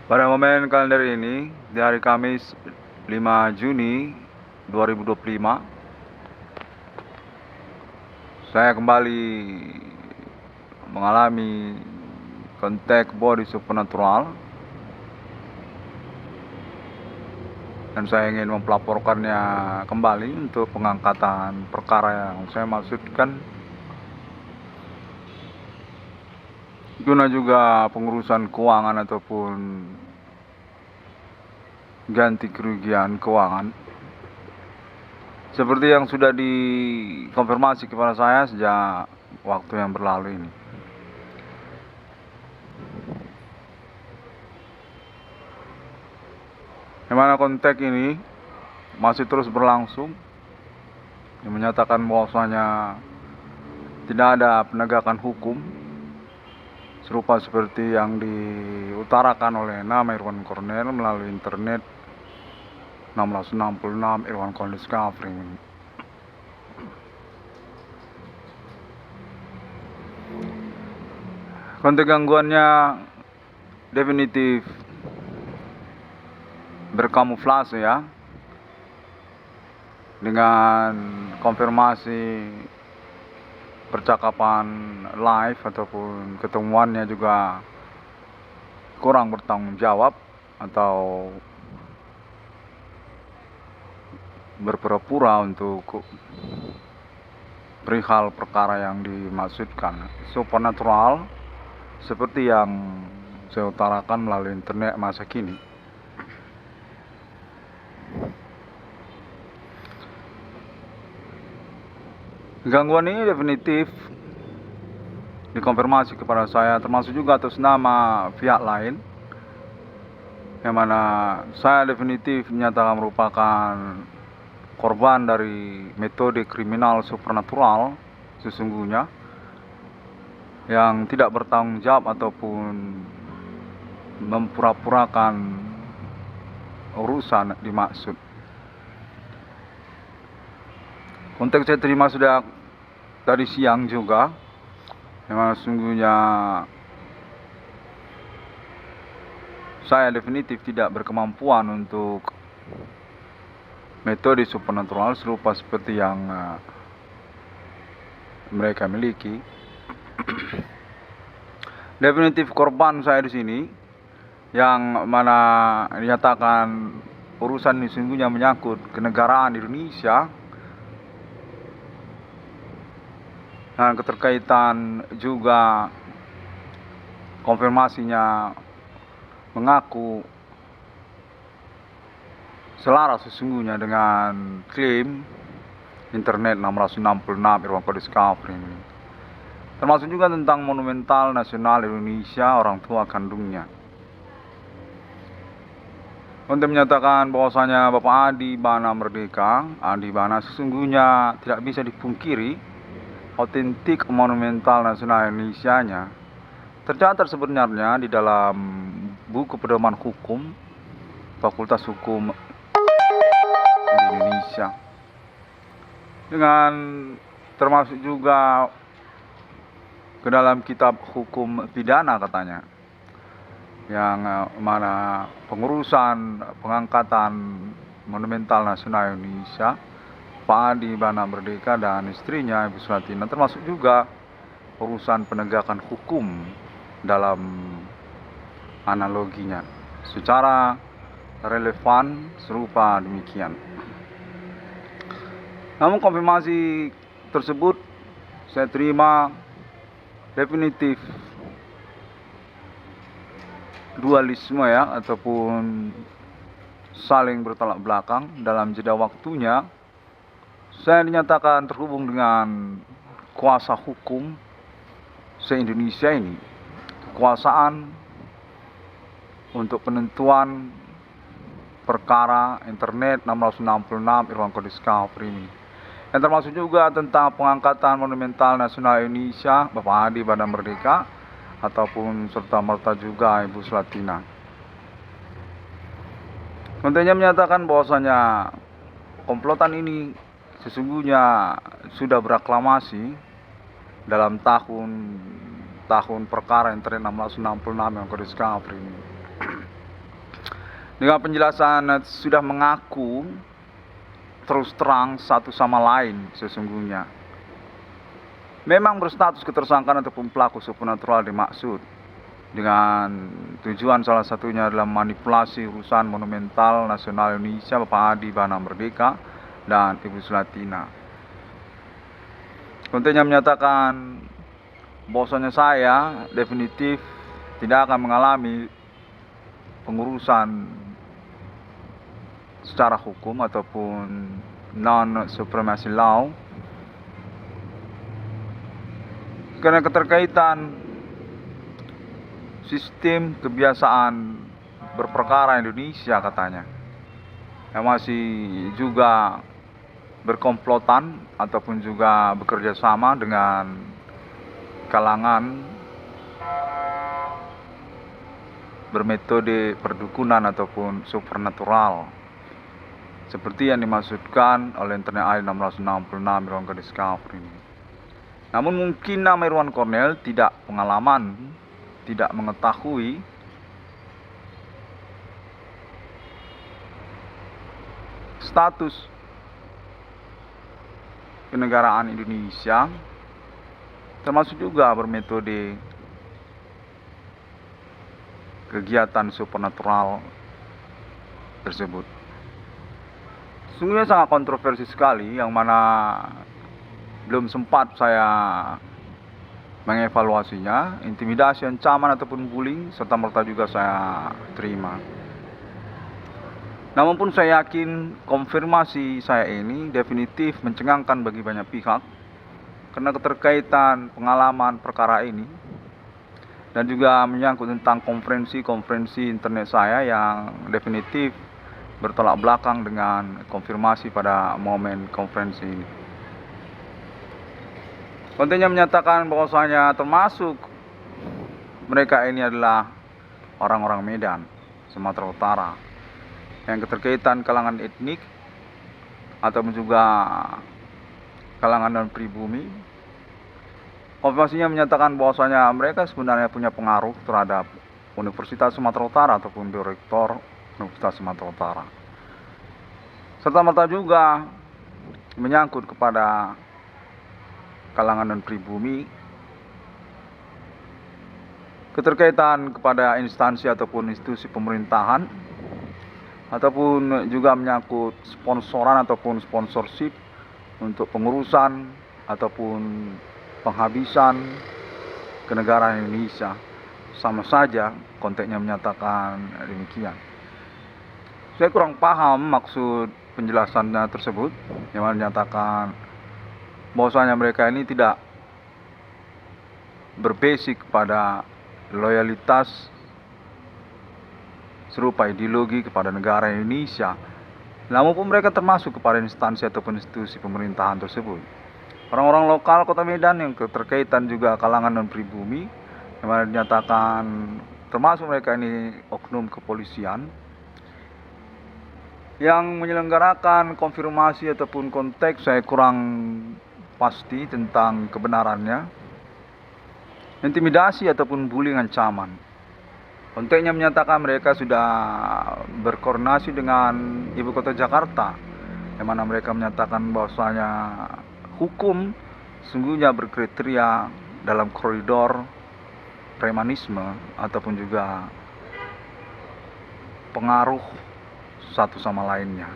Pada momen kalender ini, di hari Kamis 5 Juni 2025, saya kembali mengalami kontak body supernatural, dan saya ingin mempelaporkannya kembali untuk pengangkatan perkara yang saya maksudkan, guna juga pengurusan keuangan ataupun ganti kerugian keuangan, seperti yang sudah dikonfirmasi kepada saya sejak waktu yang berlalu ini. Di mana kontak ini masih terus berlangsung, yang menyatakan bahwasanya tidak ada penegakan hukum serupa seperti yang diutarakan oleh nama Irwan Cornel melalui internet 1666 Irwan Cornel Discovery. Kontak gangguannya definitif berkamuflase ya, dengan konfirmasi percakapan live ataupun ketemuannya juga kurang bertanggung jawab atau berpura-pura untuk perihal perkara yang dimaksudkan supernatural seperti yang saya utarakan melalui internet masa kini. Gangguan ini definitif dikonfirmasi kepada saya, termasuk juga atas nama pihak lain, yang mana saya definitif menyatakan merupakan korban dari metode kriminal supernatural sesungguhnya, yang tidak bertanggung jawab ataupun mempura-purakan urusan dimaksud. Kontak saya terima sudah tadi siang juga, memang sesungguhnya saya definitif tidak berkemampuan untuk metode supernatural serupa seperti yang mereka miliki. Definitif korban saya di sini, yang mana dinyatakan urusan ini sesungguhnya menyangkut kenegaraan Indonesia dan keterkaitan juga konfirmasinya mengaku selaras sesungguhnya dengan klaim internet 666 Irwan Cornel Discovery ini, termasuk juga tentang monumental nasional Indonesia orang tua kandungnya. Untuk menyatakan bahwasanya Bapak Adi Bana Merdeka, Adi Bana sesungguhnya tidak bisa dipungkiri otentik monumental nasional Indonesia-nya tercatat sebenarnya di dalam buku pedoman hukum Fakultas Hukum di Indonesia, dengan termasuk juga ke dalam kitab hukum pidana katanya, yang mana pengurusan pengangkatan monumental nasional Indonesia Pak Adi Bana Merdeka dan istrinya Ibu Sulatina, termasuk juga urusan penegakan hukum dalam analoginya secara relevan serupa demikian. Namun konfirmasi tersebut saya terima definitif dualisme ya, ataupun saling bertolak belakang dalam jeda waktunya. Saya dinyatakan terhubung dengan kuasa hukum se-Indonesia ini, kekuasaan untuk penentuan perkara internet 666 Irwan Cornel Discovery ini, yang termasuk juga tentang pengangkatan monumental nasional Indonesia Bapak Adi Bana Merdeka ataupun serta-merta juga Ibu Sulatina. Kontennya menyatakan bahwasanya komplotan ini sesungguhnya sudah beraklamasi dalam tahun perkara internet 666 yang Discovery ini. dengan penjelasan sudah mengaku terus terang satu sama lain sesungguhnya. Memang berstatus ketersangkaan ataupun pelaku supernatural dimaksud dengan tujuan salah satunya adalah manipulasi urusan monumental nasional Indonesia Bapak Adi Bana Merdeka dan Ibu Sulatina. Kontennya menyatakan bahwasanya saya definitif tidak akan mengalami pengurusan secara hukum ataupun non-supremacy law karena keterkaitan sistem kebiasaan berperkara Indonesia katanya yang masih juga berkomplotan ataupun juga bekerja sama dengan kalangan bermetode perdukunan ataupun supernatural seperti yang dimaksudkan oleh Internet AI 1666 Irwan Discovery ini. Namun mungkin nama Irwan Cornell tidak pengalaman, tidak mengetahui status kenegaraan Indonesia, termasuk juga bermetode kegiatan supernatural tersebut. Sungguhnya sangat kontroversi sekali, yang mana belum sempat saya mengevaluasinya. Intimidasi, ancaman ataupun bullying serta merta juga saya terima. Namun pun saya yakin konfirmasi saya ini definitif mencengangkan bagi banyak pihak karena keterkaitan pengalaman perkara ini dan juga menyangkut tentang konferensi internet saya yang definitif bertolak belakang dengan konfirmasi pada momen konferensi ini. Kontennya menyatakan bahwasanya termasuk mereka ini adalah orang-orang Medan, Sumatera Utara yang keterkaitan kalangan etnik ataupun juga kalangan non pribumi. Konfirmasinya menyatakan bahwasanya mereka sebenarnya punya pengaruh terhadap Universitas Sumatera Utara ataupun Direktor Universitas Sumatera Utara. Serta merta juga menyangkut kepada kalangan non pribumi, keterkaitan kepada instansi ataupun institusi pemerintahan, ataupun juga menyangkut sponsoran ataupun sponsorship untuk pengurusan ataupun penghabisan kenegaraan Indonesia. Sama saja konteksnya menyatakan demikian. Saya kurang paham maksud penjelasannya tersebut, yang menyatakan bahwasanya mereka ini tidak berbasic pada loyalitas serupa ideologi kepada negara Indonesia. Namun pun mereka termasuk kepada instansi ataupun institusi pemerintahan tersebut. Orang-orang lokal Kota Medan yang keterkaitan juga kalangan non pribumi, yang mana dinyatakan termasuk mereka ini oknum kepolisian yang menyelenggarakan konfirmasi ataupun konteks saya kurang pasti tentang kebenarannya. Intimidasi ataupun bullying, ancaman. Konteksnya menyatakan mereka sudah berkoordinasi dengan Ibu Kota Jakarta, yang mana mereka menyatakan bahwasanya hukum sungguhnya berkriteria dalam koridor premanisme ataupun juga pengaruh satu sama lainnya.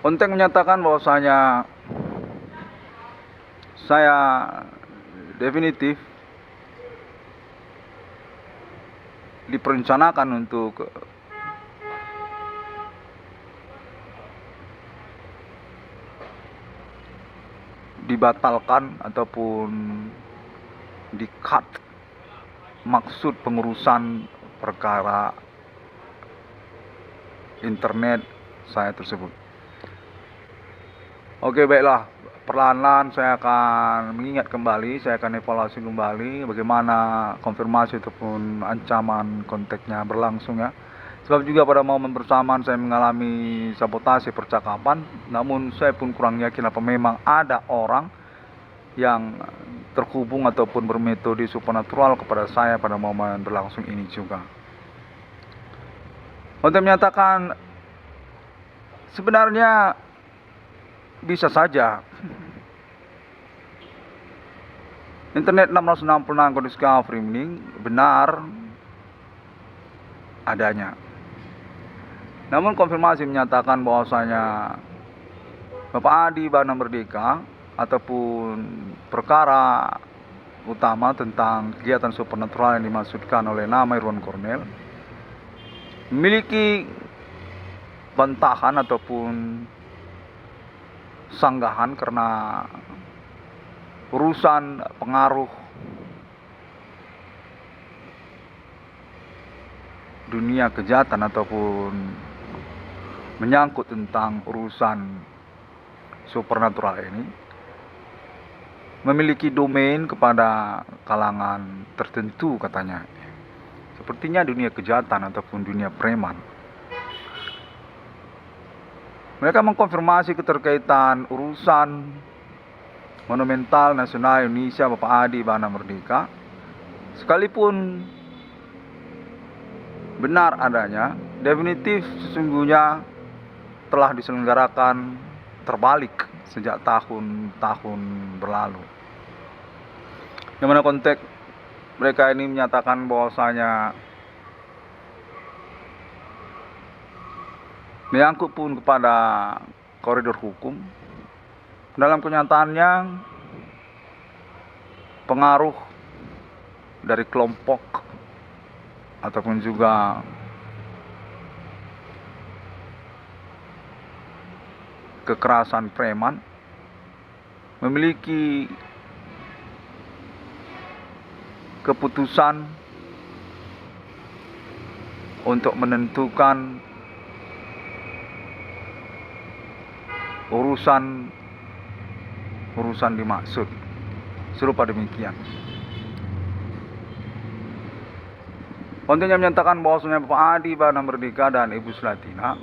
Konteks menyatakan bahwasanya saya definitif diperencanakan untuk dibatalkan ataupun di-cut maksud pengurusan perkara internet saya tersebut. Oke, baiklah, perlahan-lahan saya akan mengingat kembali, saya akan evaluasi kembali bagaimana konfirmasi ataupun ancaman konteksnya berlangsung ya. Sebab juga pada momen bersamaan saya mengalami sabotase percakapan, namun saya pun kurang yakin apa memang ada orang yang terhubung ataupun bermetode supernatural kepada saya pada momen berlangsung ini juga. Untuk menyatakan sebenarnya bisa saja internet 666 kondisi Kafri ini benar adanya. Namun konfirmasi menyatakan bahwasanya Bapak Adi Bana Merdeka ataupun perkara utama tentang kegiatan supernatural yang dimaksudkan oleh nama Irwan Cornel memiliki bantahan ataupun sanggahan karena urusan pengaruh dunia kejahatan ataupun menyangkut tentang urusan supernatural ini memiliki domain kepada kalangan tertentu katanya. Sepertinya dunia kejahatan ataupun dunia preman. Mereka mengkonfirmasi keterkaitan urusan monumental nasional Indonesia Bapak Adi Bana Merdeka. Sekalipun benar adanya, definitif sesungguhnya telah diselenggarakan terbalik sejak tahun-tahun berlalu. Yang mana konteks mereka ini menyatakan bahwasanya menyangkut pun kepada koridor hukum. Dalam kenyataannya pengaruh dari kelompok ataupun juga kekerasan preman memiliki keputusan untuk menentukan urusan dimaksud. Serupa demikian. Kontennya menyatakan bahwasanya Bapak Adi Bana Merdeka dan Ibu Selatina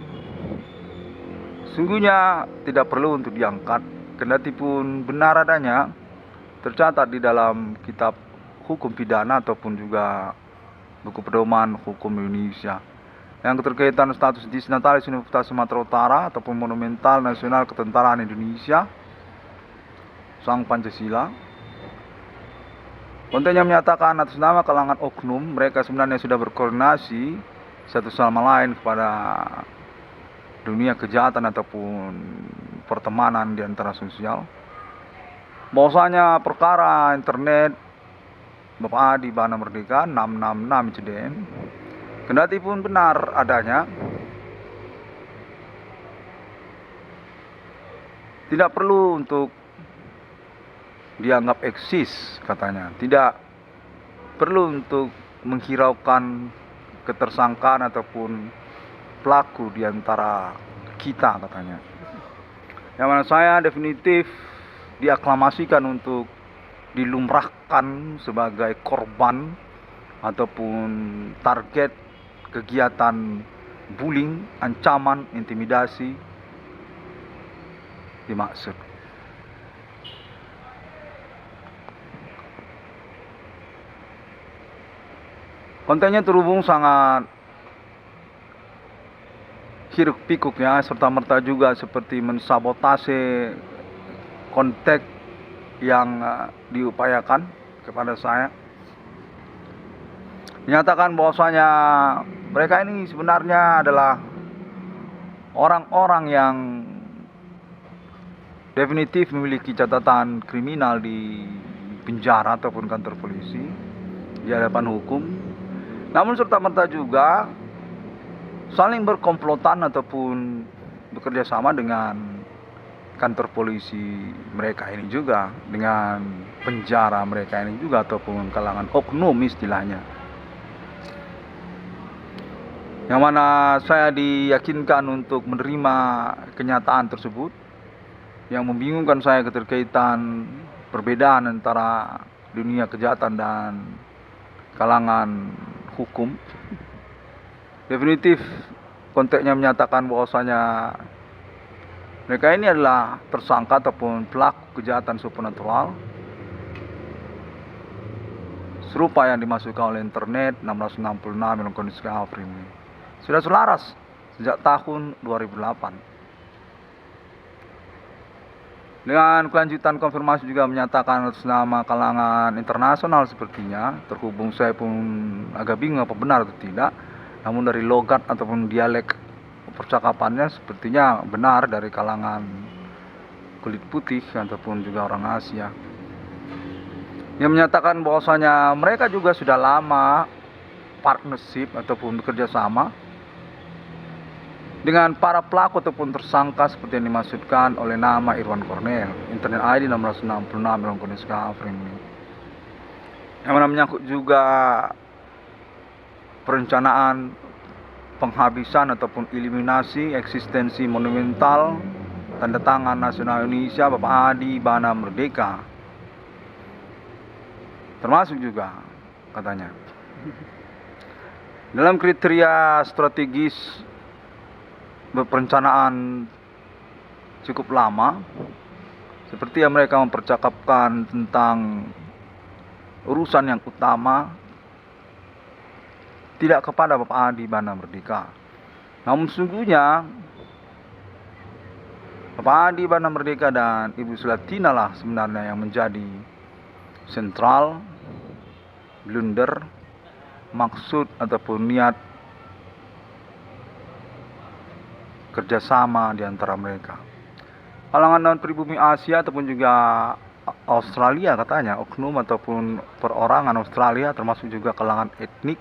sungguhnya tidak perlu untuk diangkat, kendati pun benar adanya tercatat di dalam kitab hukum pidana ataupun juga buku pedoman hukum Indonesia yang keterkaitan status destinataris Universitas Sumatera Utara ataupun monumental nasional ketentaraan Indonesia Sang Pancasila. Kontennya menyatakan atas nama kalangan oknum mereka sebenarnya sudah berkoordinasi satu sama lain kepada dunia kejahatan ataupun pertemanan di antara sosial. Bahwasanya perkara internet Bapak Adi Bana Merdeka 666 CDM kendati pun benar adanya, tidak perlu untuk dianggap eksis katanya. Tidak perlu untuk menghiraukan ketersangkaan ataupun pelaku di antara kita katanya. Yang mana saya definitif diaklamasikan untuk dilumrahkan sebagai korban ataupun target kegiatan bullying, ancaman, intimidasi dimaksud. Kontennya terhubung sangat hiruk pikuknya, serta merta juga seperti mensabotase konteks yang diupayakan kepada saya. Menyatakan bahwasanya mereka ini sebenarnya adalah orang-orang yang definitif memiliki catatan kriminal di penjara ataupun kantor polisi di hadapan hukum. Namun serta-merta juga saling berkomplotan ataupun bekerja sama dengan kantor polisi mereka ini juga, dengan penjara mereka ini juga, ataupun kalangan oknum istilahnya. Yang mana saya diyakinkan untuk menerima kenyataan tersebut yang membingungkan saya keterkaitan perbedaan antara dunia kejahatan dan kalangan hukum. Definitif konteksnya menyatakan bahwasanya mereka ini adalah tersangka ataupun pelaku kejahatan supernatural serupa yang dimasukkan oleh internet 666 yang kondisi Afri ini. sudah selaras sejak tahun 2008. Dengan kelanjutan konfirmasi juga menyatakan atas nama kalangan internasional sepertinya, terhubung saya pun agak bingung apa benar atau tidak, namun dari logat ataupun dialek percakapannya sepertinya benar dari kalangan kulit putih ataupun juga orang Asia, yang menyatakan bahwasanya mereka juga sudah lama partnership ataupun bekerja sama dengan para pelaku ataupun tersangka seperti yang dimaksudkan oleh nama Irwan Cornel, internet ID 666 dalam kondisi cover ini, yang mana menyangkut juga perencanaan penghabisan ataupun eliminasi eksistensi monumental tanda tangan nasional Indonesia Bapak Adi Bana Merdeka, termasuk juga katanya dalam kriteria strategis perencanaan cukup lama, seperti yang mereka mempercakapkan tentang urusan yang utama tidak kepada Bapak Adi Bana Merdeka, namun sesungguhnya Bapak Adi Bana Merdeka dan Ibu Sulatina lah sebenarnya yang menjadi sentral blunder maksud ataupun niat kerjasama di antara mereka. Kalangan non pribumi Asia ataupun juga Australia katanya, oknum ataupun perorangan Australia, termasuk juga kalangan etnik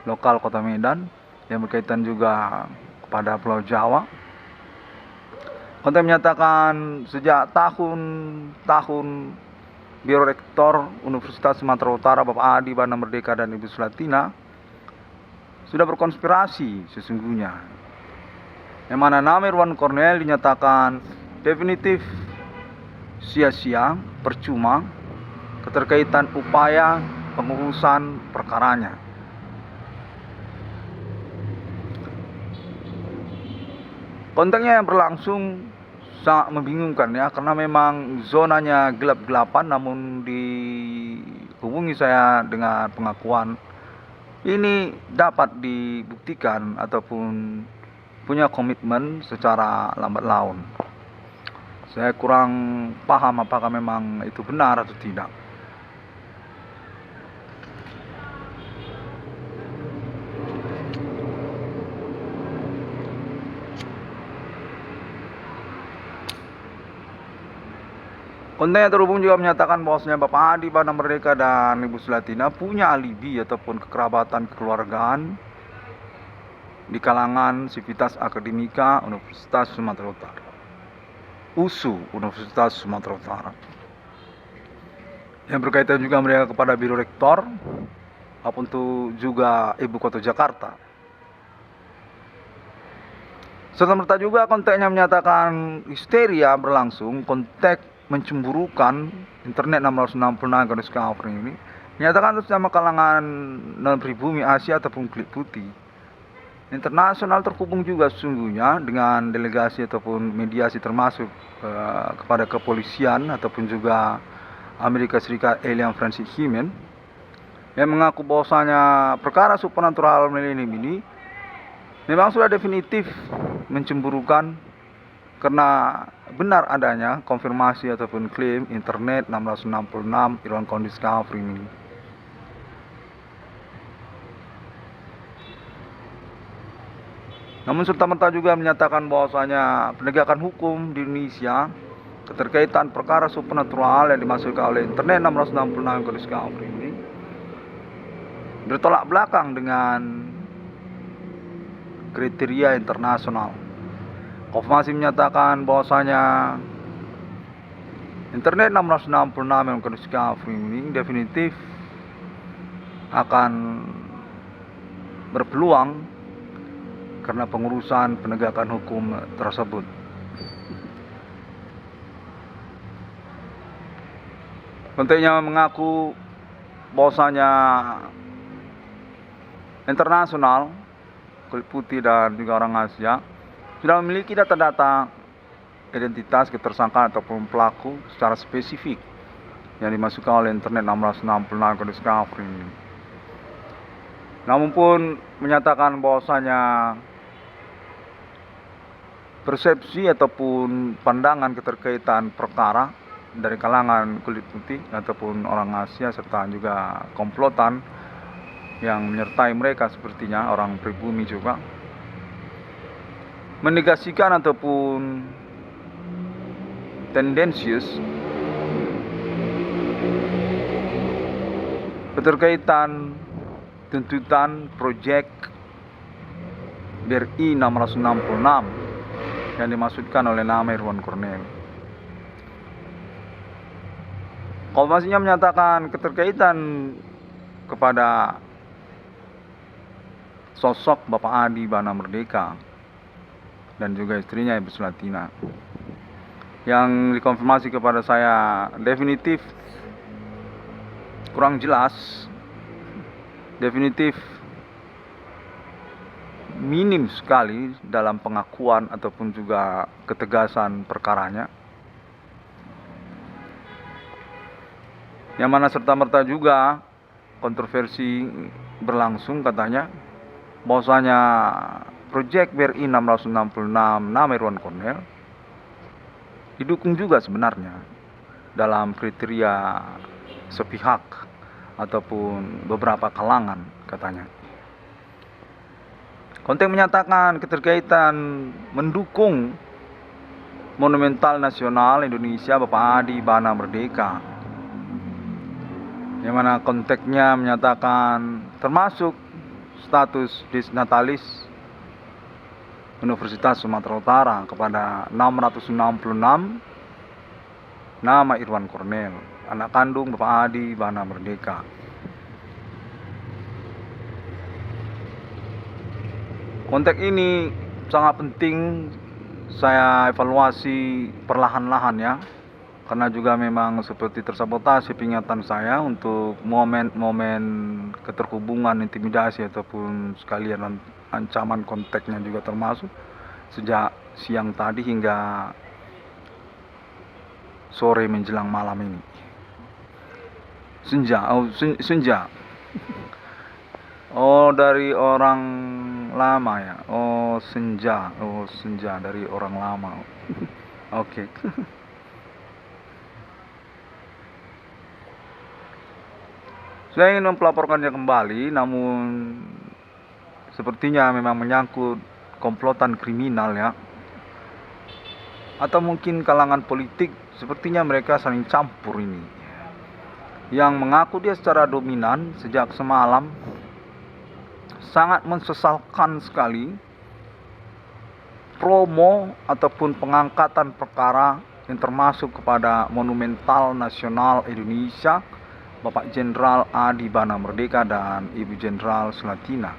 lokal Kota Medan yang berkaitan juga kepada Pulau Jawa. Konten menyatakan sejak tahun Biro Rektor Universitas Sumatera Utara Bapak Adi Bana Merdeka dan Ibu Sulatina sudah berkonspirasi sesungguhnya, yang mana nama Irwan Cornel dinyatakan definitif sia-sia, percuma, keterkaitan upaya pengurusan perkaranya. Kontennya yang berlangsung sangat membingungkan ya, karena memang zonanya gelap-gelapan, namun dihubungi saya dengan pengakuan ini dapat dibuktikan ataupun punya komitmen secara lambat laun. Saya kurang paham apakah memang itu benar atau tidak. Kontennya terhubung juga menyatakan bahwasanya Bapak Adi Bana Merdeka dan Ibu Sulatina punya alibi ataupun kekerabatan kekeluargaan di kalangan Sivitas Akademika Universitas Sumatera Utara, USU Universitas Sumatera Utara, yang berkaitan juga mereka kepada Biro Rektor maupun juga Ibu Kota Jakarta. Serta-merta juga kontennya menyatakan histeria berlangsung, konteks mencemburukan internet 666 garis cover ini menyatakan atas nama kalangan non pribumi Asia ataupun kulit putih. Internasional terhubung juga sesungguhnya dengan delegasi ataupun mediasi termasuk kepada kepolisian ataupun juga Amerika Serikat Alien Forensic Human, yang mengaku bahwasanya perkara supernatural milenium ini memang sudah definitif mencemburukan karena benar adanya konfirmasi ataupun klaim internet 666 Irwan Discovery ini. Namun serta-merta juga menyatakan bahwasanya penegakan hukum di Indonesia keterkaitan perkara supernatural yang dimasukkan oleh internet 666 Discovery ini bertolak belakang dengan kriteria internasional. Konfirmasi menyatakan bahwasanya internet 666 yang Discovery ini definitif akan berpeluang karena pengurusan penegakan hukum tersebut. Kontennya mengaku bahwasanya internasional kulit putih dan juga orang Asia sudah memiliki data-data identitas ketersangkaan ataupun pelaku secara spesifik yang dimasukkan oleh internet 666 Discovery ini. Namun pun menyatakan bahwasanya persepsi ataupun pandangan keterkaitan perkara dari kalangan kulit putih ataupun orang Asia serta juga komplotan yang menyertai mereka sepertinya orang pribumi juga menegasikan ataupun tendensius keterkaitan tuntutan proyek BRI 666 yang dimaksudkan oleh nama Irwan Cornel. Komasinya menyatakan keterkaitan kepada sosok Bapak Adi Bana Merdeka dan juga istrinya Ibu Sulatina, yang dikonfirmasi kepada saya definitif kurang jelas, definitif minim sekali dalam pengakuan ataupun juga ketegasan perkaranya, yang mana serta-merta juga kontroversi berlangsung katanya bahwasanya proyek BRI 666 nama Irwan Cornel didukung juga sebenarnya dalam kriteria sepihak ataupun beberapa kalangan katanya. Konteks menyatakan keterkaitan mendukung Monumental Nasional Indonesia Bapak Adi Bana Merdeka, yang mana konteksnya menyatakan termasuk status disnatalis Universitas Sumatera Utara kepada 666 nama Irwan Cornel, anak kandung Bapak Adi Bana Merdeka. Konteks ini sangat penting saya evaluasi perlahan-lahan ya, karena juga memang seperti tersabotasi peringatan saya untuk momen-momen keterhubungan, intimidasi ataupun sekalian ancaman konteksnya juga termasuk sejak siang tadi hingga sore menjelang malam ini. Senja. Oh, dari orang lama ya. Oh, senja dari orang lama. Oke. Saya ingin mempelaporkannya kembali, namun sepertinya memang menyangkut komplotan kriminal ya, atau mungkin kalangan politik. Sepertinya mereka saling campur ini, yang mengaku dia secara dominan sejak semalam sangat mensesalkan sekali promo ataupun pengangkatan perkara yang termasuk kepada Monumental Nasional Indonesia Bapak Jenderal Adi Bana Merdeka dan Ibu Jenderal Sulatina.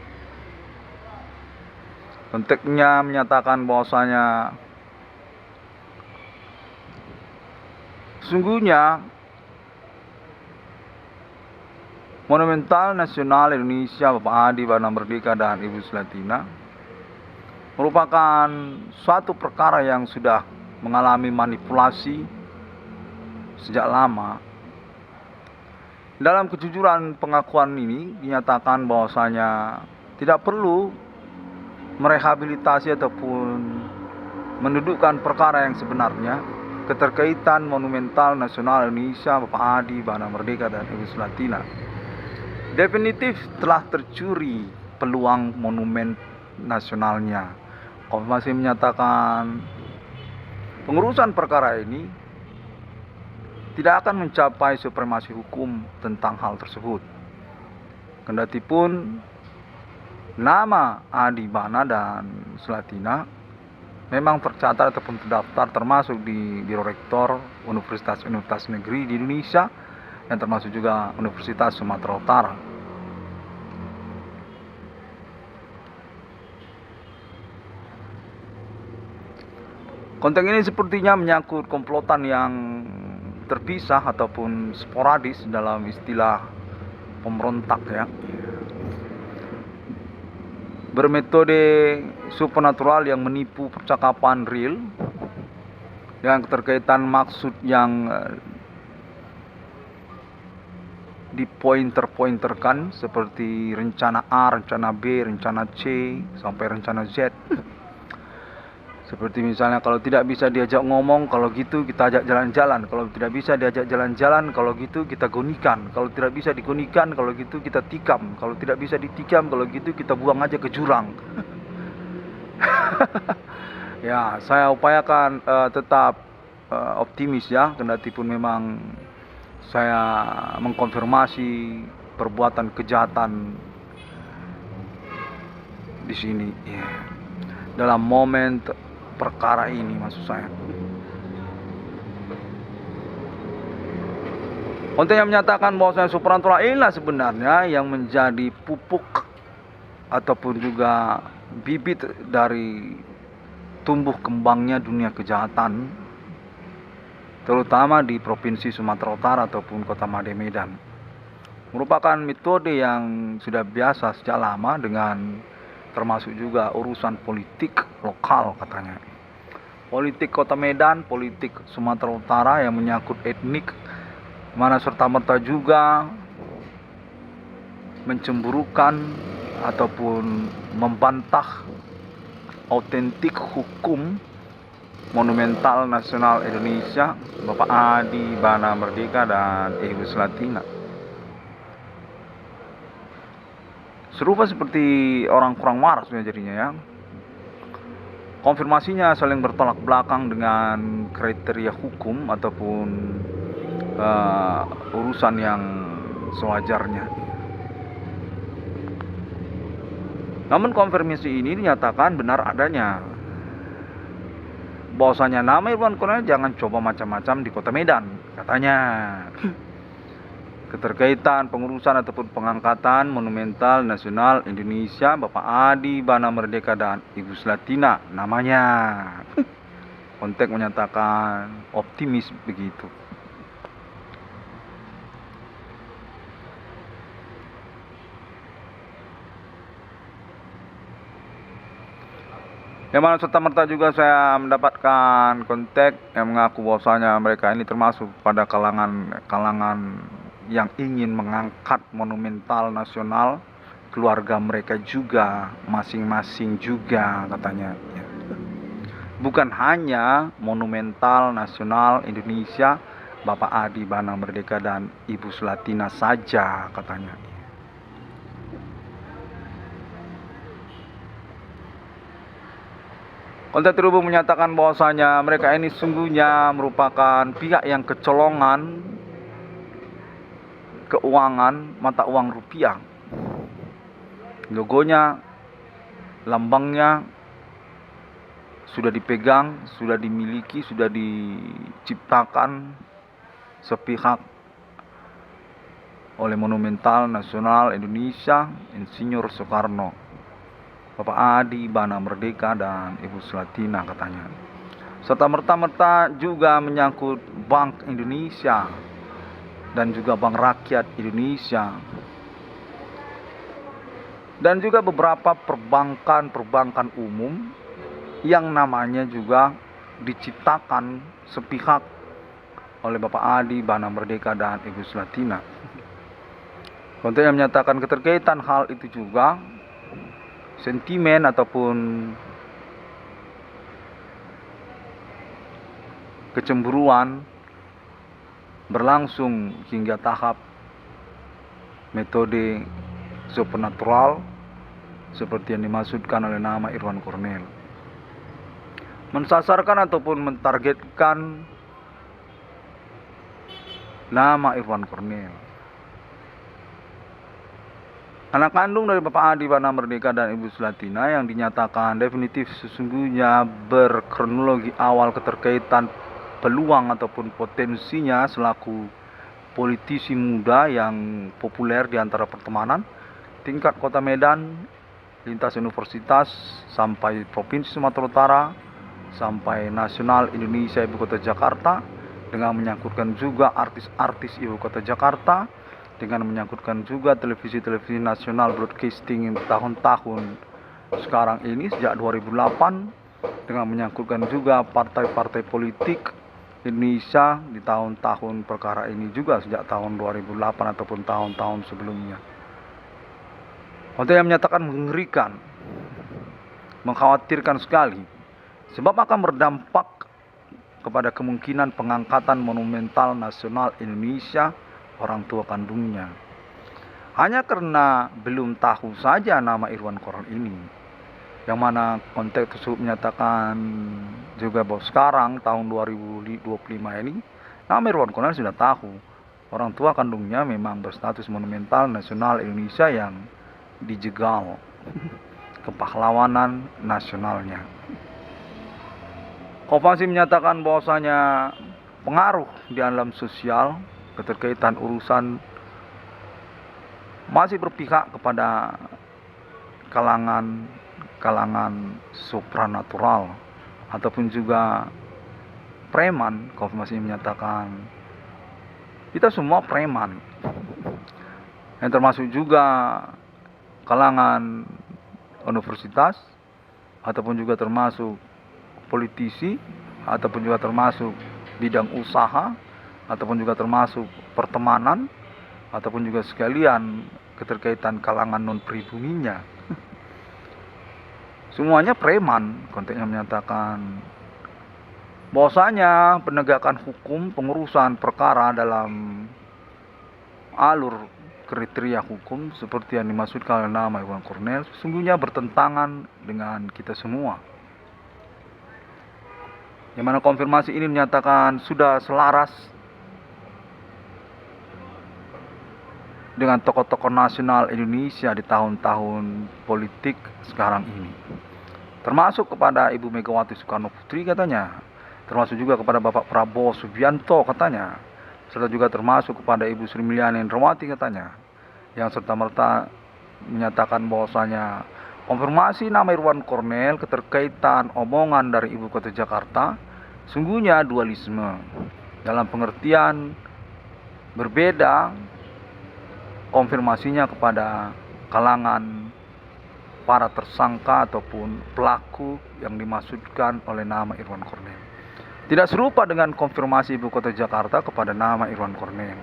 Konteksnya menyatakan bahwasanya sesungguhnya Monumental Nasional Indonesia Bapak Adi Bana Merdeka dan Ibu Sulatina merupakan suatu perkara yang sudah mengalami manipulasi sejak lama. Dalam kejujuran pengakuan ini dinyatakan bahwasanya tidak perlu merehabilitasi ataupun mendudukkan perkara yang sebenarnya keterkaitan Monumental Nasional Indonesia Bapak Adi Bana Merdeka dan Ibu Sulatina. Definitif telah tercuri peluang monumen nasionalnya. Konfirmasi menyatakan pengurusan perkara ini tidak akan mencapai supremasi hukum tentang hal tersebut. Kendatipun nama Adi Bana dan Sulatina memang tercatat ataupun terdaftar termasuk di Biro Rektor Universitas Negeri di Indonesia dan termasuk juga Universitas Sumatera Utara. Konteks ini sepertinya menyangkut komplotan yang terpisah ataupun sporadis dalam istilah pemberontak ya, bermetode supernatural yang menipu percakapan real dengan keterkaitan maksud yang dipointer-pointerkan seperti rencana A, rencana B, rencana C, sampai rencana Z. Seperti misalnya kalau tidak bisa diajak ngomong, kalau gitu kita ajak jalan-jalan. Kalau tidak bisa diajak jalan-jalan, kalau gitu kita gonikan. Kalau tidak bisa digonikan, kalau gitu kita tikam. Kalau tidak bisa ditikam, kalau gitu kita buang aja ke jurang. Ya, saya upayakan tetap optimis ya, kendati pun memang saya mengkonfirmasi perbuatan kejahatan di sini. Ya. Dalam momen perkara ini maksud saya. Konten yang menyatakan bahwa supranatural inilah sebenarnya yang menjadi pupuk ataupun juga bibit dari tumbuh kembangnya dunia kejahatan, terutama di Provinsi Sumatera Utara ataupun Kota Made Medan. Merupakan metode yang sudah biasa sejak lama, dengan termasuk juga urusan politik lokal katanya. Politik Kota Medan, politik Sumatera Utara yang menyangkut etnik, mana serta-merta juga mencemburukan ataupun membantah autentik hukum monumental nasional Indonesia, Bapak Adi Bana Merdeka dan Ibu Sulatina. Serupa seperti orang kurang waras jadinya ya. Konfirmasinya saling bertolak belakang dengan kriteria hukum ataupun urusan yang sewajarnya. Namun konfirmasi ini dinyatakan benar adanya, bahwasanya nama Irwan Cornel jangan coba macam-macam di Kota Medan, katanya. Keterkaitan pengurusan ataupun pengangkatan monumental nasional Indonesia Bapak Adi Bana Merdeka dan Ibu Sulatina namanya. Konteks menyatakan optimis begitu. Yang mana serta-merta juga saya mendapatkan kontak yang mengaku bahwasanya mereka ini termasuk pada kalangan yang ingin mengangkat monumental nasional keluarga mereka juga, masing-masing juga katanya. Bukan hanya monumental nasional Indonesia Bapak Adi Bana Merdeka dan Ibu Sulatina saja katanya. Konten terhubung menyatakan bahwasanya mereka ini sungguhnya merupakan pihak yang kecolongan keuangan mata uang rupiah. Logonya, lambangnya sudah dipegang, sudah dimiliki, sudah diciptakan sepihak oleh Monumental Nasional Indonesia Insinyur Soekarno, Bapak Adi Bana Merdeka dan Ibu Sulatina katanya. Serta merta juga menyangkut Bank Indonesia dan juga Bank Rakyat Indonesia, dan juga beberapa perbankan umum yang namanya juga diciptakan sepihak oleh Bapak Adi Bana Merdeka dan Ibu Sulatina. Konten yang menyatakan keterkaitan hal itu juga sentimen ataupun kecemburuan berlangsung hingga tahap metode supernatural seperti yang dimaksudkan oleh nama Irwan Cornel, mensasarkan ataupun mentargetkan nama Irwan Cornel, anak kandung dari Bapak Adi Bana Merdeka dan Ibu Sulatina, yang dinyatakan definitif sesungguhnya berkronologi awal keterkaitan peluang ataupun potensinya selaku politisi muda yang populer di antara pertemanan tingkat Kota Medan, lintas universitas sampai Provinsi Sumatera Utara sampai nasional Indonesia Ibu Kota Jakarta, dengan menyangkutkan juga artis-artis Ibu Kota Jakarta, dengan menyangkutkan juga televisi-televisi nasional broadcasting tahun-tahun sekarang ini sejak 2008, dengan menyangkutkan juga partai-partai politik Indonesia di tahun-tahun perkara ini juga sejak tahun 2008 ataupun tahun-tahun sebelumnya. Konten yang menyatakan mengerikan, mengkhawatirkan sekali, sebab akan berdampak kepada kemungkinan pengangkatan monumental nasional Indonesia orang tua kandungnya. Hanya karena belum tahu saja nama Irwan Kornel ini, yang mana konteks tersebut menyatakan juga bahwa sekarang tahun 2025 ini nama Irwan Kornel sudah tahu orang tua kandungnya memang berstatus monumental nasional Indonesia yang dijegal kepahlawanan nasionalnya. Kompas menyatakan bahwasanya pengaruh di alam sosial keterkaitan urusan masih berpihak kepada kalangan supranatural ataupun juga preman. Kompas menyatakan kita semua preman, yang termasuk juga kalangan universitas ataupun juga termasuk politisi ataupun juga termasuk bidang usaha ataupun juga termasuk pertemanan ataupun juga sekalian keterkaitan kalangan non pribuminya. Semuanya preman. Konteksnya menyatakan bahwasanya penegakan hukum, pengurusan perkara dalam alur kriteria hukum seperti yang dimaksudkan oleh nama Irwan Kornel sesungguhnya bertentangan dengan kita semua. Yang mana konfirmasi ini menyatakan sudah selaras dengan tokoh-tokoh nasional Indonesia di tahun-tahun politik sekarang ini. Termasuk kepada Ibu Megawati Soekarno Putri katanya, termasuk juga kepada Bapak Prabowo Subianto katanya, serta juga termasuk kepada Ibu Sri Mulyani Indrawati katanya, yang serta-merta menyatakan bahwasanya konfirmasi nama Irwan Kornel keterkaitan omongan dari Ibu Kota Jakarta sungguhnya dualisme dalam pengertian berbeda konfirmasinya kepada kalangan para tersangka ataupun pelaku yang dimaksudkan oleh nama Irwan Kornel. Tidak serupa dengan konfirmasi Ibu Kota Jakarta kepada nama Irwan Kornel,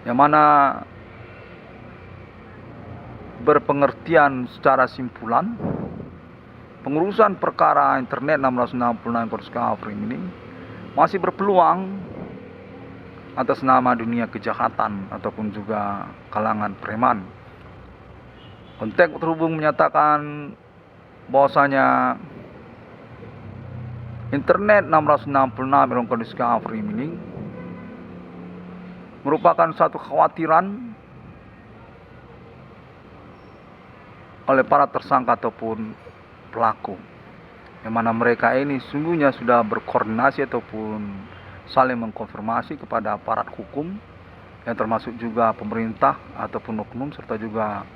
yang mana berpengertian secara simpulan pengurusan perkara internet 666 Korskafrim ini masih berpeluang atas nama dunia kejahatan ataupun juga kalangan preman. Konteks terhubung menyatakan bahwasanya internet 666 Korskafrim ini merupakan satu kekhawatiran oleh para tersangka ataupun pelaku, yang mana mereka ini sungguhnya sudah berkoordinasi ataupun saling mengkonfirmasi kepada aparat hukum yang termasuk juga pemerintah ataupun oknum serta juga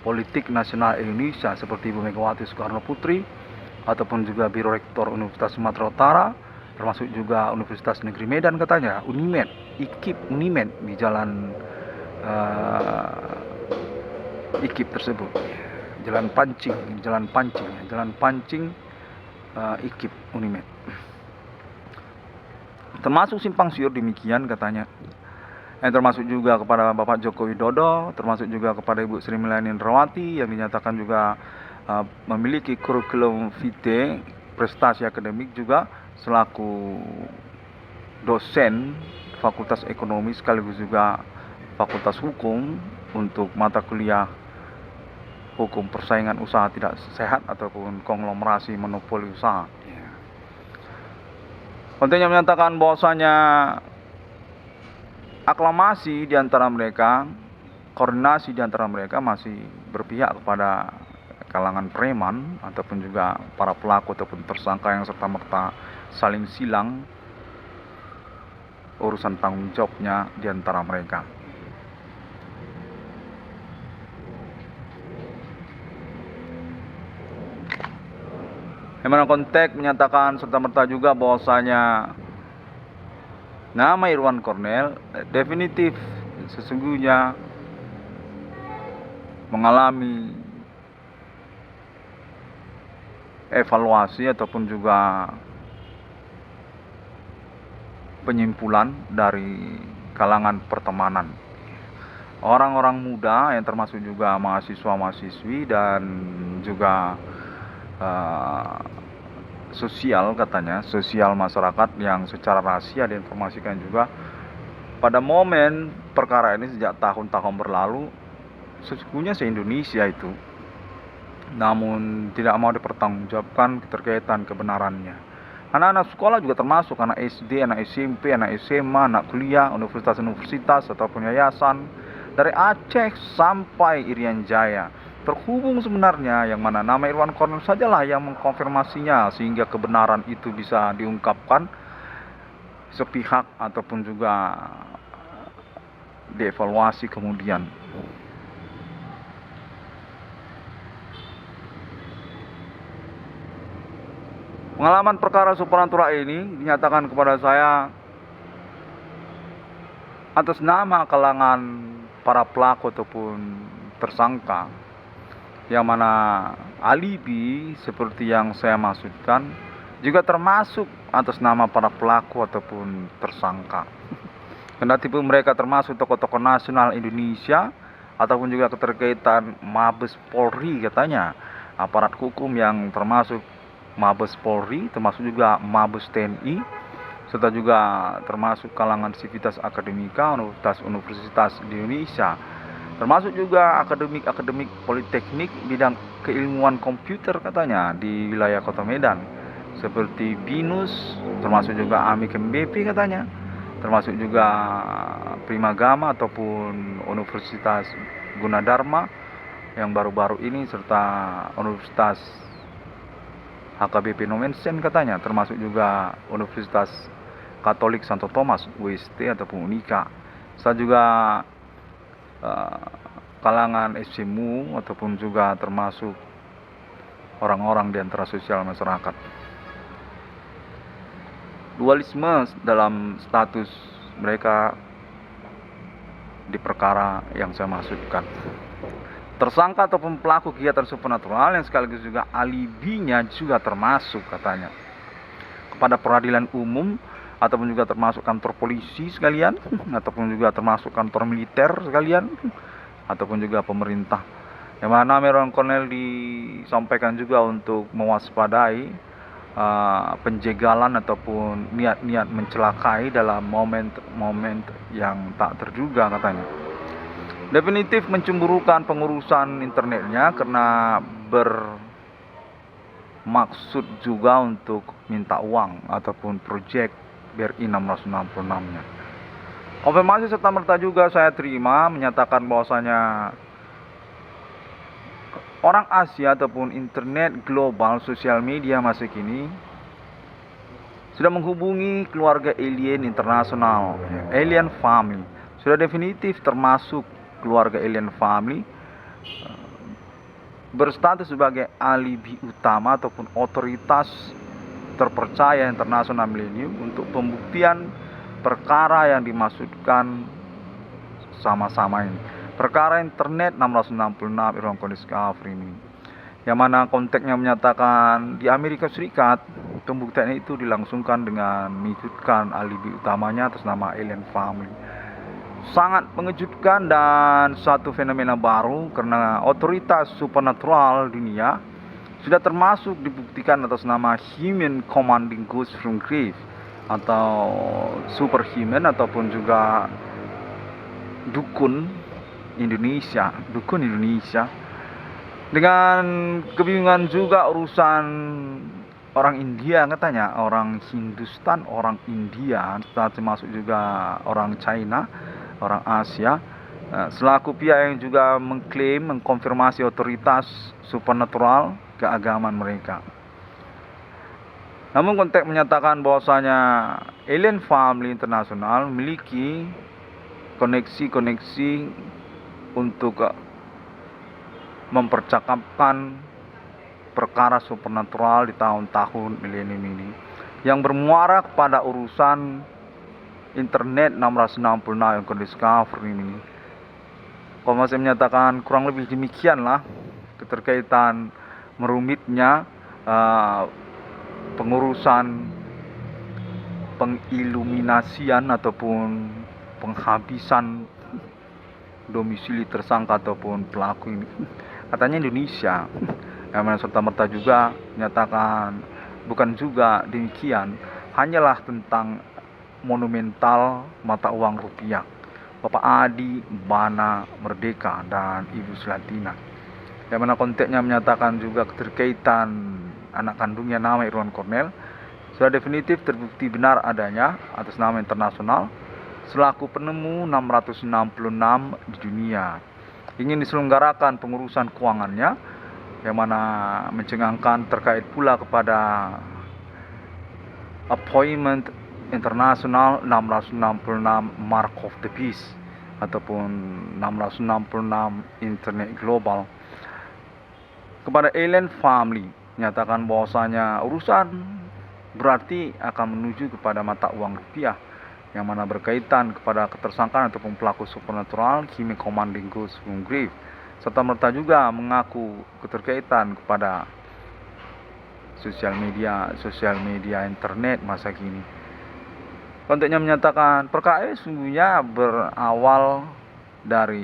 politik nasional Indonesia seperti Ibu Megawati Soekarno Putri ataupun juga Biro Rektor Universitas Sumatera Utara, termasuk juga Universitas Negeri Medan katanya, Unimed, IKIP Unimed di jalan IKIP tersebut, Jalan Pancing IKIP Unimed. Termasuk simpang siur demikian katanya. Yang termasuk juga kepada Bapak Joko Widodo, termasuk juga kepada Ibu Sri Mulyani Indrawati yang dinyatakan juga memiliki kurikulum vitae prestasi akademik juga selaku dosen Fakultas Ekonomi sekaligus juga Fakultas Hukum untuk mata kuliah Hukum Persaingan Usaha Tidak Sehat ataupun konglomerasi monopoli usaha. Kontennya menyatakan bahwasanya aklamasi di antara mereka, koordinasi di antara mereka masih berpihak kepada kalangan preman ataupun juga para pelaku ataupun tersangka yang serta-merta saling silang urusan tanggung jawabnya di antara mereka. Yang mana konteks menyatakan serta-merta juga bahwasanya nama Irwan Kornel definitif sesungguhnya mengalami evaluasi ataupun juga penyimpulan dari kalangan pertemanan. Orang-orang muda yang termasuk juga mahasiswa-mahasiswi dan juga sosial katanya, sosial masyarakat yang secara rahasia diinformasikan juga pada momen perkara ini sejak tahun-tahun berlalu sesungguhnya se-Indonesia itu, namun tidak mau dipertanggungjawabkan keterkaitan kebenarannya. Anak-anak sekolah juga termasuk anak SD, anak SMP, anak SMA, anak kuliah, universitas-universitas ataupun yayasan dari Aceh sampai Irian Jaya terhubung sebenarnya, yang mana nama Irwan Cornel sajalah yang mengkonfirmasinya sehingga kebenaran itu bisa diungkapkan sepihak ataupun juga dievaluasi kemudian. Pengalaman perkara supranatural ini dinyatakan kepada saya atas nama kalangan para pelaku ataupun tersangka, yang mana alibi seperti yang saya maksudkan juga termasuk atas nama para pelaku ataupun tersangka. Kendati pun mereka termasuk tokoh-tokoh nasional Indonesia ataupun juga keterkaitan Mabes Polri katanya, aparat hukum yang termasuk Mabes Polri, termasuk juga Mabes TNI, serta juga termasuk kalangan sivitas akademika universitas-universitas di Indonesia, termasuk juga akademik politeknik bidang keilmuan komputer katanya di wilayah Kota Medan, seperti BINUS, termasuk juga Amikem BP katanya, termasuk juga Primagama ataupun Universitas Gunadarma yang baru-baru ini, serta Universitas HKBP Nomensen katanya, termasuk juga Universitas Katolik Santo Thomas UST ataupun Unika, serta juga kalangan SCMU ataupun juga termasuk orang-orang di antara sosial masyarakat. Dualisme dalam status mereka di perkara yang saya maksudkan. Tersangka ataupun pelaku kegiatan supernatural yang sekaligus juga alibinya juga termasuk katanya kepada peradilan umum ataupun juga termasuk kantor polisi sekalian ataupun juga termasuk kantor militer sekalian ataupun juga pemerintah, yang mana Irwan Cornel disampaikan juga untuk mewaspadai penjegalan ataupun niat-niat mencelakai dalam momen-momen yang tak terduga katanya. Definitif mencemburukan pengurusan internetnya karena bermaksud juga untuk minta uang ataupun proyek BRI 666-nya. Konfirmasi serta merta juga saya terima menyatakan bahwasanya orang Asia ataupun internet global sosial media masa kini sudah menghubungi keluarga alien internasional, alien family. Sudah definitif termasuk keluarga alien family berstatus sebagai alibi utama ataupun otoritas terpercaya internasional milenium untuk pembuktian perkara yang dimaksudkan sama-sama ini. Perkara internet 666 Irwan Cornel Discovery ini, yang mana konteksnya menyatakan di Amerika Serikat pembuktian itu dilangsungkan dengan mewujudkan alibi utamanya atas nama alien family. Sangat mengejutkan dan satu fenomena baru karena otoritas supernatural dunia sudah termasuk dibuktikan atas nama Human Commanding Ghost from Grave atau superhuman ataupun juga dukun Indonesia. Dengan kebingungan juga urusan orang India katanya, orang Hindustan, orang India, termasuk juga orang China, orang Asia, selaku pihak yang juga mengklaim mengkonfirmasi otoritas supernatural keagamaan mereka. Namun konteks menyatakan bahwasanya alien family internasional memiliki koneksi-koneksi untuk mempercakapkan perkara supernatural di tahun-tahun milenium ini yang bermuara kepada urusan internet 666 yang Discovery ini. Komisi menyatakan kurang lebih demikianlah keterkaitan merumitnya pengurusan pengiluminasian ataupun penghabisan domisili tersangka ataupun pelaku ini katanya Indonesia, yang mana serta-merta juga menyatakan bukan juga demikian, hanyalah tentang monumental mata uang rupiah Bapak Adi Bana Merdeka dan Ibu Slatina, yang mana konteksnya menyatakan juga keterkaitan anak kandungnya nama Irwan Cornell sudah definitif terbukti benar adanya atas nama internasional selaku penemu 666 di dunia. Ingin diselenggarakan pengurusan keuangannya, yang mana mencengangkan terkait pula kepada appointment internasional 666 Mark of the Beast ataupun 666 internet global kepada alien family, menyatakan bahwasanya urusan berarti akan menuju kepada mata uang rupiah, yang mana berkaitan kepada ketersangkaan ataupun pelaku supernatural Kimi Commanding Ghost from Grave, serta merta juga mengaku keterkaitan kepada sosial media internet masa kini. Konteksnya menyatakan perkara ini sungguhnya berawal dari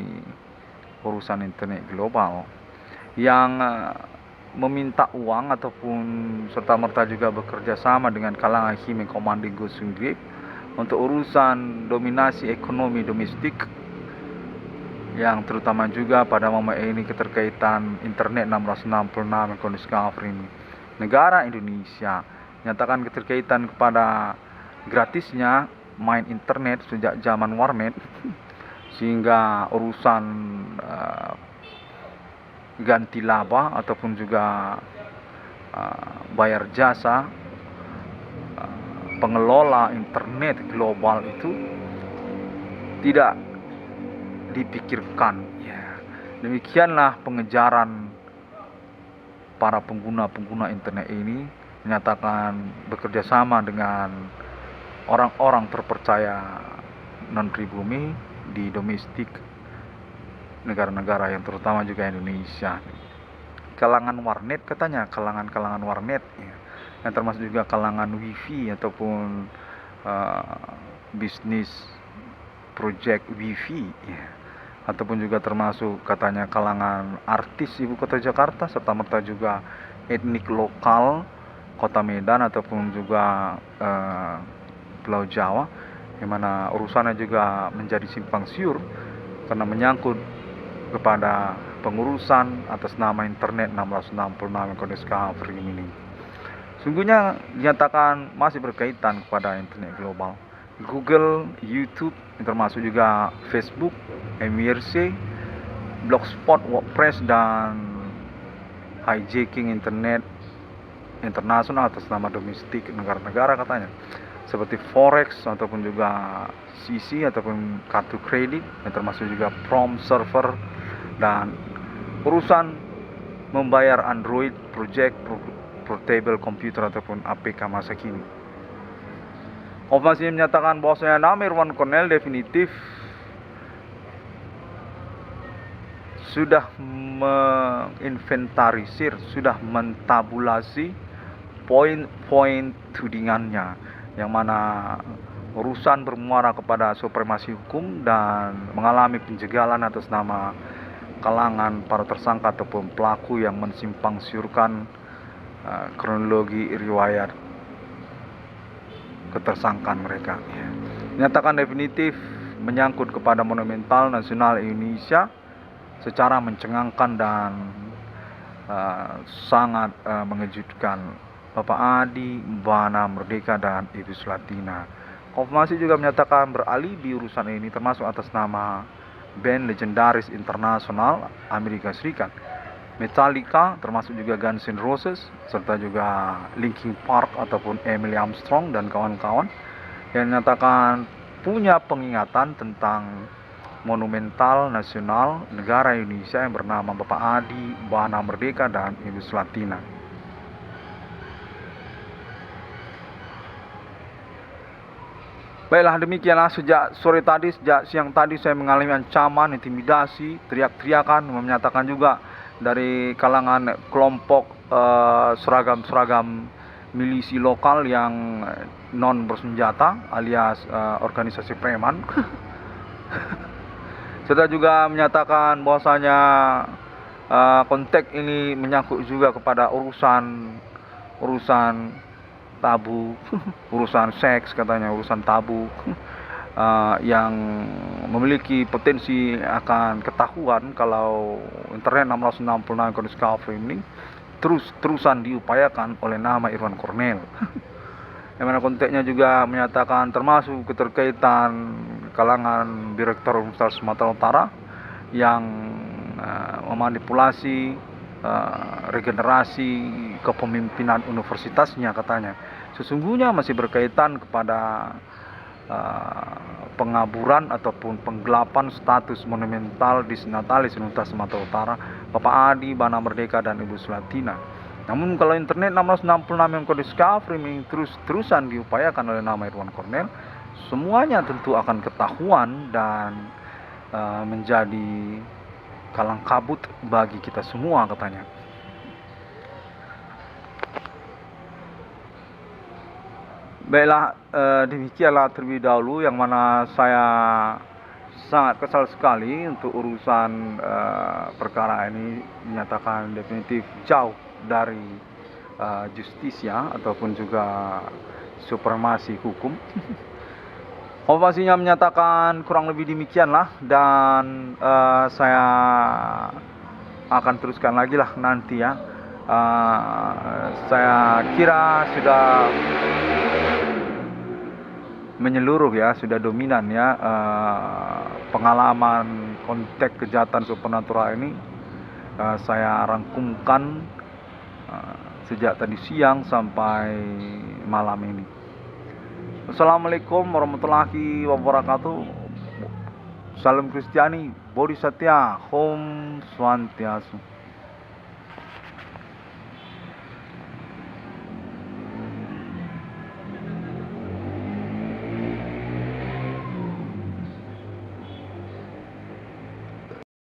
urusan internet global yang meminta uang ataupun serta-merta juga bekerja sama dengan kalangan Kimi Commanding Ghost from Grave untuk urusan dominasi ekonomi domestik, yang terutama juga pada momen ini keterkaitan internet 666 yang discovery ini. Negara Indonesia nyatakan keterkaitan kepada gratisnya main internet sejak zaman warnet sehingga urusan ganti laba ataupun juga bayar jasa pengelola internet global itu tidak dipikirkan. Demikianlah pengejaran para pengguna internet ini, menyatakan bekerja sama dengan orang-orang terpercaya non-pribumi di domestik negara-negara yang terutama juga Indonesia. Kalangan warnet katanya, kalangan warnet yang termasuk juga kalangan wifi ataupun bisnis project wifi ataupun juga termasuk katanya kalangan artis ibu kota Jakarta serta merta juga etnik lokal kota Medan ataupun juga Pulau Jawa, yang mana urusannya juga menjadi simpang siur karena menyangkut kepada pengurusan atas nama internet 666 discovery ini. Sungguhnya dinyatakan masih berkaitan kepada internet global. Google, YouTube, termasuk juga Facebook, MIRC, Blogspot, WordPress, dan hijacking internet internasional atas nama domestik negara-negara katanya, seperti forex ataupun juga CC ataupun kartu kredit, yang termasuk juga prom server dan urusan membayar Android project portable computer ataupun APK masa kini. Konfirmasi menyatakan bahwasanya nama Irwan Cornell definitif sudah menginventarisir, sudah mentabulasi poin-poin tudingannya, yang mana urusan bermuara kepada supremasi hukum dan mengalami penjagalan atas nama kalangan para tersangka ataupun pelaku yang mensimpang siurkan kronologi riwayat ketersangkaan mereka. Nyatakan definitif menyangkut kepada monumental nasional Indonesia secara mencengangkan dan sangat mengejutkan Bapak Adi Bana Merdeka dan Ibu Slatina. Konfirmasi juga menyatakan beralibi urusan ini termasuk atas nama band legendaris internasional Amerika Serikat, Metallica, termasuk juga Guns N' Roses, serta juga Linkin Park ataupun Emily Armstrong dan kawan-kawan, yang menyatakan punya pengingatan tentang monumental nasional negara Indonesia yang bernama Bapak Adi Bana Merdeka dan Ibu Slatina. Baiklah, demikianlah sejak sore tadi, sejak siang tadi saya mengalami ancaman, intimidasi, teriak-teriakan, menyatakan juga dari kalangan kelompok seragam milisi lokal yang non bersenjata alias organisasi preman. Serta juga menyatakan bahwasanya konteks ini menyangkut juga kepada urusan tabu, urusan seks katanya, urusan tabu yang memiliki potensi akan ketahuan kalau internet 666 kode Discovery ini terusan diupayakan oleh nama Irwan Cornell. Yang mana konteksnya juga menyatakan termasuk keterkaitan kalangan Direktur Universitas Sumatera Utara yang memanipulasi regenerasi kepemimpinan universitasnya katanya. Sesungguhnya masih berkaitan kepada pengaburan ataupun penggelapan status monumental Disnatalis Universitas Sumatera Utara, Bapak Adi, Bana Merdeka, dan Ibu Sulatina. Namun kalau internet 666 yang kode Discovery ini terusan diupayakan oleh nama Irwan Cornell, semuanya tentu akan ketahuan dan menjadi kalang kabut bagi kita semua katanya. Baiklah, demikianlah terlebih dahulu yang mana saya sangat kesal sekali untuk urusan perkara ini dinyatakan definitif jauh dari justisia ataupun juga supremasi hukum. Pastinya menyatakan kurang lebih demikianlah, dan saya akan teruskan lagi lah nanti ya. Saya kira sudah menyeluruh ya, sudah dominan ya pengalaman konteks kejahatan supernatural ini. Saya rangkumkan sejak tadi siang sampai malam ini. Assalamualaikum warahmatullahi wabarakatuh. Salam Kristiani, Bodhisattva, Om Swantiastu.